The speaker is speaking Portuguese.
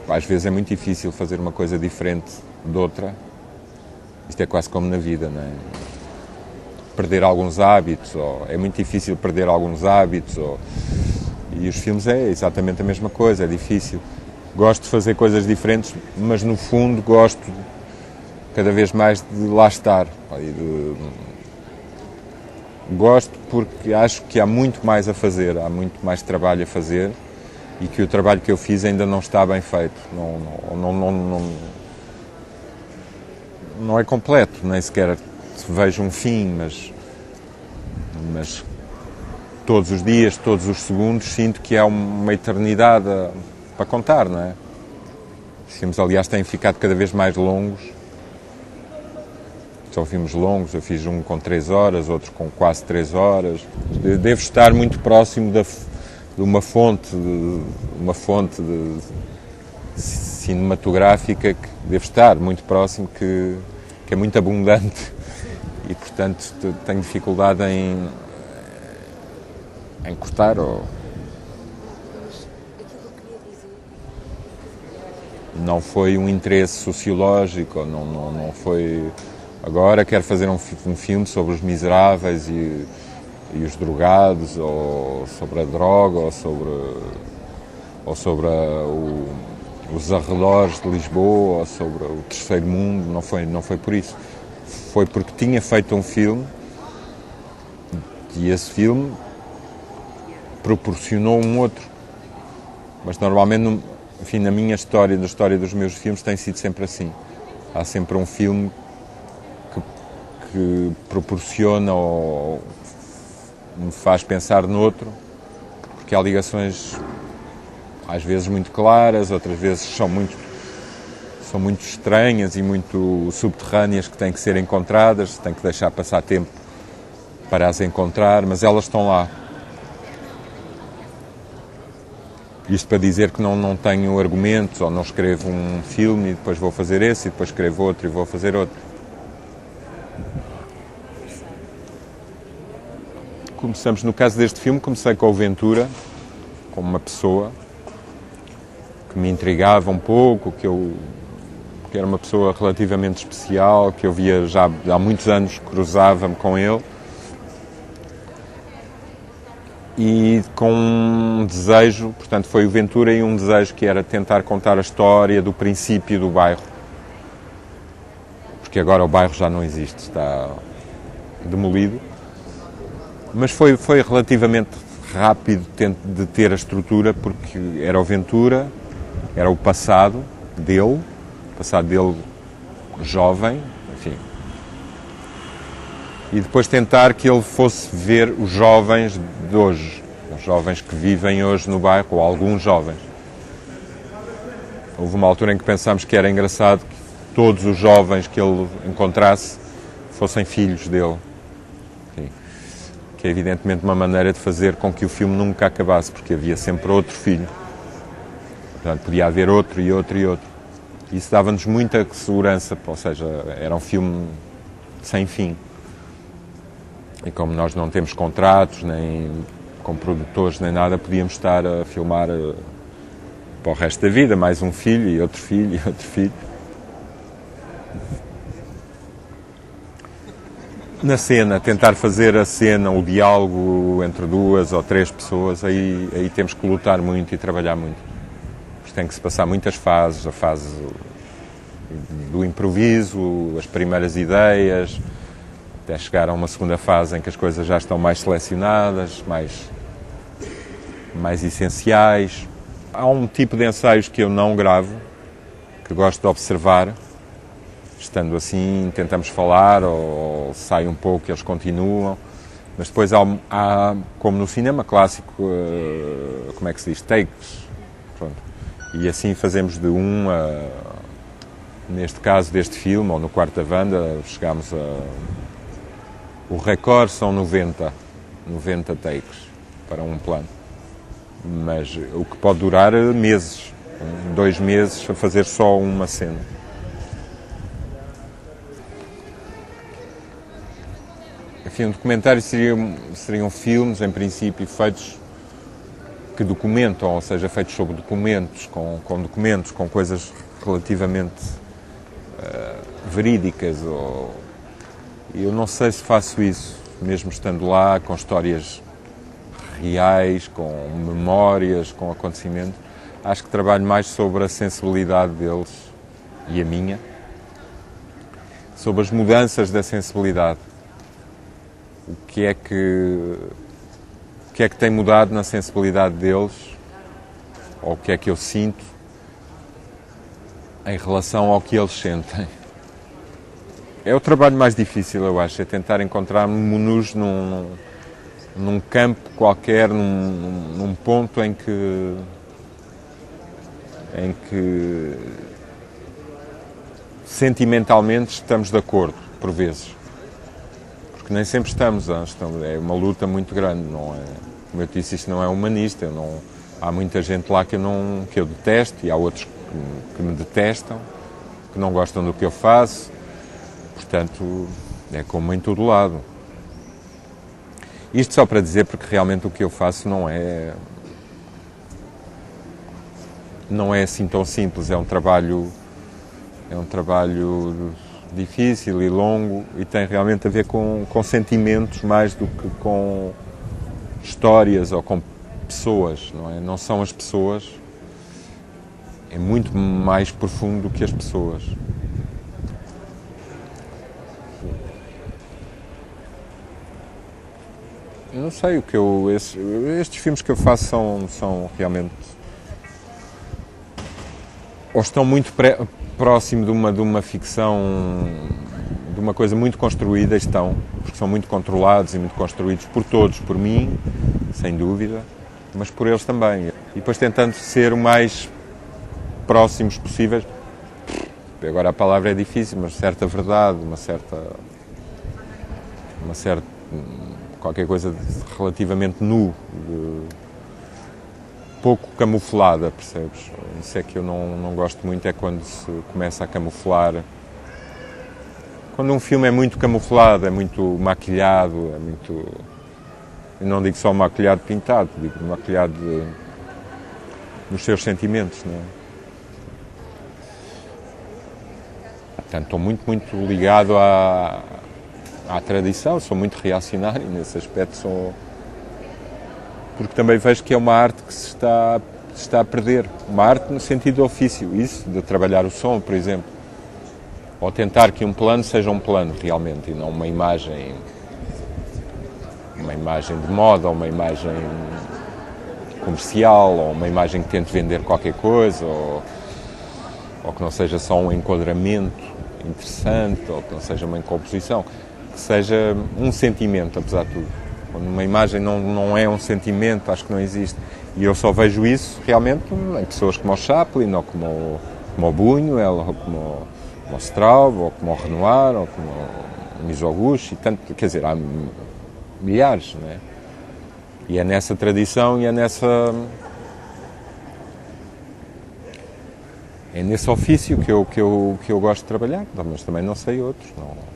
Às vezes é muito difícil fazer uma coisa diferente de outra. Isto é quase como na vida, não é? Perder alguns hábitos, ou é muito difícil perder alguns hábitos, e os filmes é exatamente a mesma coisa, é difícil. Gosto de fazer coisas diferentes, mas no fundo gosto cada vez mais de lá estar. Gosto porque acho que há muito mais a fazer, há muito mais trabalho a fazer, e que o trabalho que eu fiz ainda não está bem feito, não é completo, nem sequer vejo um fim, mas todos os dias, todos os segundos, sinto que há uma eternidade para contar, não é? Os filmes, aliás, têm ficado cada vez mais longos. São filmes longos, eu fiz um com 3 horas, outro com quase 3 horas. Devo estar muito próximo de uma fonte cinematográfica que devo estar muito próximo, que é muito abundante, e portanto tenho dificuldade em cortar. Não foi um interesse sociológico, não foi. Agora quero fazer um filme sobre os miseráveis e os drogados, ou sobre a droga, ou sobre os arredores de Lisboa, ou sobre o terceiro mundo. Não foi por isso. Foi porque tinha feito um filme, e esse filme proporcionou um outro. Mas normalmente, enfim, na minha história, na história dos meus filmes, tem sido sempre assim. Há sempre um filme que proporciona ou me faz pensar noutro, porque há ligações às vezes muito claras, outras vezes são muito estranhas e muito subterrâneas, que têm que ser encontradas, tem que deixar passar tempo para as encontrar, mas elas estão lá. Isto para dizer que não tenho argumentos, ou não escrevo um filme e depois vou fazer esse, e depois escrevo outro e vou fazer outro. Começamos, no caso deste filme, comecei com o Ventura, como uma pessoa que me intrigava um pouco, que era uma pessoa relativamente especial, que eu via já há muitos anos, cruzava-me com ele, e com um desejo, portanto foi o Ventura e um desejo que era tentar contar a história do princípio do bairro, porque agora o bairro já não existe, está demolido. Mas foi relativamente rápido de ter a estrutura, porque era o Ventura, era o passado dele jovem, enfim. E depois tentar que ele fosse ver os jovens de hoje, os jovens que vivem hoje no bairro, ou alguns jovens. Houve uma altura em que pensámos que era engraçado que todos os jovens que ele encontrasse fossem filhos dele. Que é evidentemente uma maneira de fazer com que o filme nunca acabasse, porque havia sempre outro filho. Portanto, podia haver outro e outro e outro. Isso dava-nos muita segurança, ou seja, era um filme sem fim. E como nós não temos contratos, nem com produtores, nem nada, podíamos estar a filmar para o resto da vida, mais um filho e outro filho e outro filho. Na cena, tentar fazer a cena, o diálogo entre 2 ou 3 pessoas, aí temos que lutar muito e trabalhar muito. Tem que se passar muitas fases, a fase do improviso, as primeiras ideias, até chegar a uma segunda fase em que as coisas já estão mais selecionadas, mais essenciais. Há um tipo de ensaios que eu não gravo, que gosto de observar. Estando assim, tentamos falar, ou sai um pouco e eles continuam. Mas depois há como no cinema clássico, como é que se diz? Takes. Pronto. E assim fazemos de neste caso deste filme, ou no Quarto da Wanda, chegámos o recorde são 90. 90 takes para um plano. Mas o que pode durar meses, 2 meses a fazer só uma cena. Enfim, um documentário seriam filmes, em princípio, feitos que documentam, ou seja, feitos sobre documentos, com documentos, com coisas relativamente verídicas. Eu não sei se faço isso, mesmo estando lá, com histórias reais, com memórias, com acontecimentos. Acho que trabalho mais sobre a sensibilidade deles e a minha, sobre as mudanças da sensibilidade. O que é que tem mudado na sensibilidade deles, ou o que é que eu sinto em relação ao que eles sentem. É o trabalho mais difícil, eu acho, é tentar encontrar-nos num campo qualquer, num ponto em que sentimentalmente estamos de acordo, por vezes. Porque nem sempre estamos, é uma luta muito grande, não é? Como eu disse, isto não é humanista, há muita gente lá que eu detesto e há outros que me detestam, que não gostam do que eu faço, portanto, é como em todo lado. Isto só para dizer porque realmente o que eu faço não é assim tão simples, é um trabalho difícil e longo e tem realmente a ver com sentimentos mais do que com histórias ou com pessoas, não é? Não são as pessoas, é muito mais profundo do que as pessoas. Eu não sei, estes filmes que eu faço são realmente, ou estão muito próximo de uma ficção, de uma coisa muito construída, porque são muito controlados e muito construídos por todos, por mim, sem dúvida, mas por eles também. E depois tentando ser o mais próximos possíveis, agora a palavra é difícil, mas certa verdade, uma certa qualquer coisa relativamente nu, pouco camuflada, percebes? Isso é que eu não gosto muito, é quando se começa a camuflar. Quando um filme é muito camuflado, é muito maquilhado, é muito... Eu não digo só maquilhado pintado, digo maquilhado nos seus sentimentos, não é? Portanto, estou muito, muito ligado à tradição, sou muito reacionário nesse aspecto, porque também vejo que é uma arte que se está a perder. Uma arte no sentido do ofício, isso, de trabalhar o som, por exemplo. Ou tentar que um plano seja um plano, realmente, e não uma imagem de moda, ou uma imagem comercial, ou uma imagem que tente vender qualquer coisa, ou que não seja só um enquadramento interessante, ou que não seja uma composição, que seja um sentimento, apesar de tudo. Quando uma imagem não é um sentimento, acho que não existe. E eu só vejo isso realmente em pessoas como o Chaplin, ou como o Buñuel, ou como o Straub, ou como o Renoir, ou como o Mizoguchi, tanto, quer dizer, há milhares, não é? E é nessa tradição e é nesse ofício que eu gosto de trabalhar, mas também não sei outros, não.